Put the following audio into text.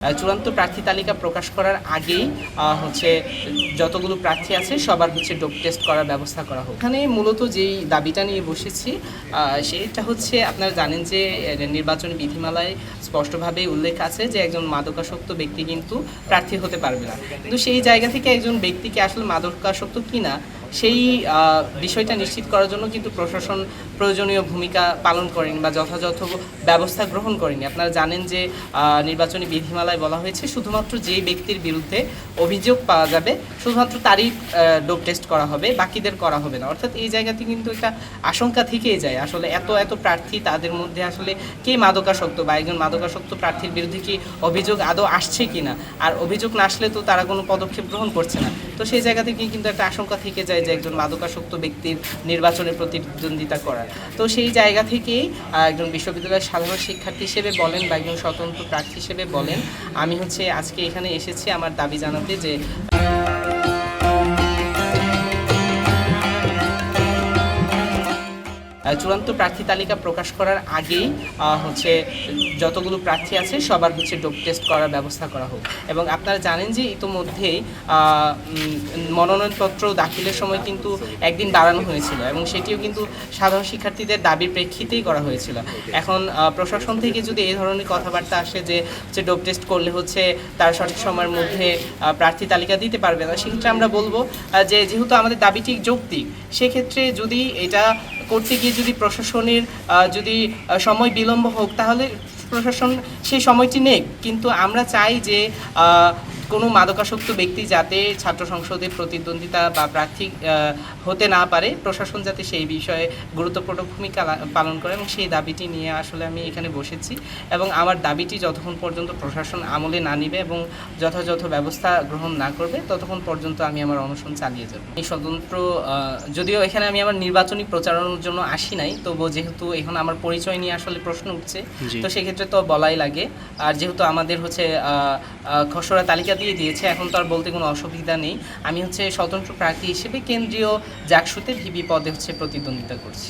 চূড়ান্ত প্রার্থী তালিকা প্রকাশ করার আগেই হচ্ছে যতগুলো প্রার্থী আছে সবার হচ্ছে ডোপ টেস্ট করার ব্যবস্থা করা হোক। এখানে মূলত যেই দাবিটা নিয়ে বসেছি সেটা হচ্ছে আপনারা জানেন যে নির্বাচনী বিধিমালায় স্পষ্টভাবেই উল্লেখ আছে যে একজন মাদকাসক্ত ব্যক্তি কিন্তু প্রার্থী হতে পারবে না। কিন্তু সেই জায়গা থেকে একজন ব্যক্তিকে আসলে মাদকাসক্ত কিনা সেই বিষয়টা নিশ্চিত করার জন্য কিন্তু প্রশাসন প্রয়োজনীয় ভূমিকা পালন করেনি বা যথাযথ ব্যবস্থা গ্রহণ করেনি। আপনারা জানেন যে নির্বাচনী বিধিমালায় বলা হয়েছে শুধুমাত্র যে ব্যক্তির বিরুদ্ধে অভিযোগ পাওয়া যাবে শুধুমাত্র তারই ডোপ টেস্ট করা হবে, বাকিদের করা হবে না। অর্থাৎ এই জায়গাতে কিন্তু একটা আশঙ্কা থেকেই যায় আসলে এত প্রার্থী, তাদের মধ্যে আসলে কে মাদকাসক্ত বা একজন মাদকাসক্ত প্রার্থীর বিরুদ্ধে কি অভিযোগ আদৌ আসছে কিনা, আর অভিযোগ না আসলে তো তারা কোনো পদক্ষেপ গ্রহণ করছে না। তো সেই জায়গা থেকে কিন্তু একটা আশঙ্কা থেকে যায় যে একজন মাদকাসক্ত ব্যক্তির নির্বাচনে প্রতিদ্বন্দ্বিতা করার। তো সেই জায়গা থেকেই একজন বিশ্ববিদ্যালয়ের সাধারণ শিক্ষার্থী হিসেবে বলেন বা একজন স্বতন্ত্র প্রার্থী হিসেবে বলেন, আমি হচ্ছে আজকে এখানে এসেছি আমার দাবি জানাতে যে চূড়ান্ত প্রার্থী তালিকা প্রকাশ করার আগেই হচ্ছে যতগুলো প্রার্থী আছে সবার হচ্ছে ডোপ টেস্ট করার ব্যবস্থা করা হোক। এবং আপনারা জানেন যে ইতোমধ্যেই মনোনয়নপত্র দাখিলের সময় কিন্তু একদিন বাড়ানো হয়েছিল এবং সেটিও কিন্তু সাধারণ শিক্ষার্থীদের দাবির প্রেক্ষিতেই করা হয়েছিল। এখন প্রশাসন থেকে যদি এই ধরনের কথাবার্তা আসে যে হচ্ছে ডোপ টেস্ট করলে হচ্ছে তার সঠিক সময়ের মধ্যে প্রার্থী তালিকা দিতে পারবে না, সেক্ষেত্রে আমরা বলবো যে যেহেতু আমাদের দাবিটি যৌক্তিক, সেক্ষেত্রে যদি এটা করতে গিয়ে যদি প্রশাসনের যদি সময় বিলম্ব হোক তাহলে প্রশাসন সেই সময়টি নেক, কিন্তু আমরা চাই যে কোনো মাদকাসক্ত ব্যক্তি যাতে ছাত্র সংসদে প্রতিদ্বন্দ্বিতা বা প্রার্থী হতে না পারে, প্রশাসন যাতে সেই বিষয়ে গুরুত্বপূর্ণ ভূমিকা পালন করে, এবং সেই দাবিটি নিয়ে আসলে আমি এখানে বসেছি। এবং আমার দাবিটি যতক্ষণ পর্যন্ত প্রশাসন আমলে না নিবে এবং যথাযথ ব্যবস্থা গ্রহণ না করবে ততক্ষণ পর্যন্ত আমি আমার অনশন চালিয়ে যাব। এই স্বতন্ত্র যদিও এখানে আমি আমার নির্বাচনী প্রচারণার জন্য আসি নাই, তবুও যেহেতু এখন আমার পরিচয় নিয়ে আসলে প্রশ্ন উঠছে, তো সেক্ষেত্রে তো বলাই লাগে। আর যেহেতু আমাদের হচ্ছে খসড়া তালিকা দিয়ে দিয়েছে, এখন তো আর বলতে কোনো অসুবিধা নেই। আমি হচ্ছে স্বতন্ত্র প্রার্থী হিসেবে কেন্দ্রীয় জাকসুতে ভিপি পদে হচ্ছে প্রতিদ্বন্দ্বিতা করছি।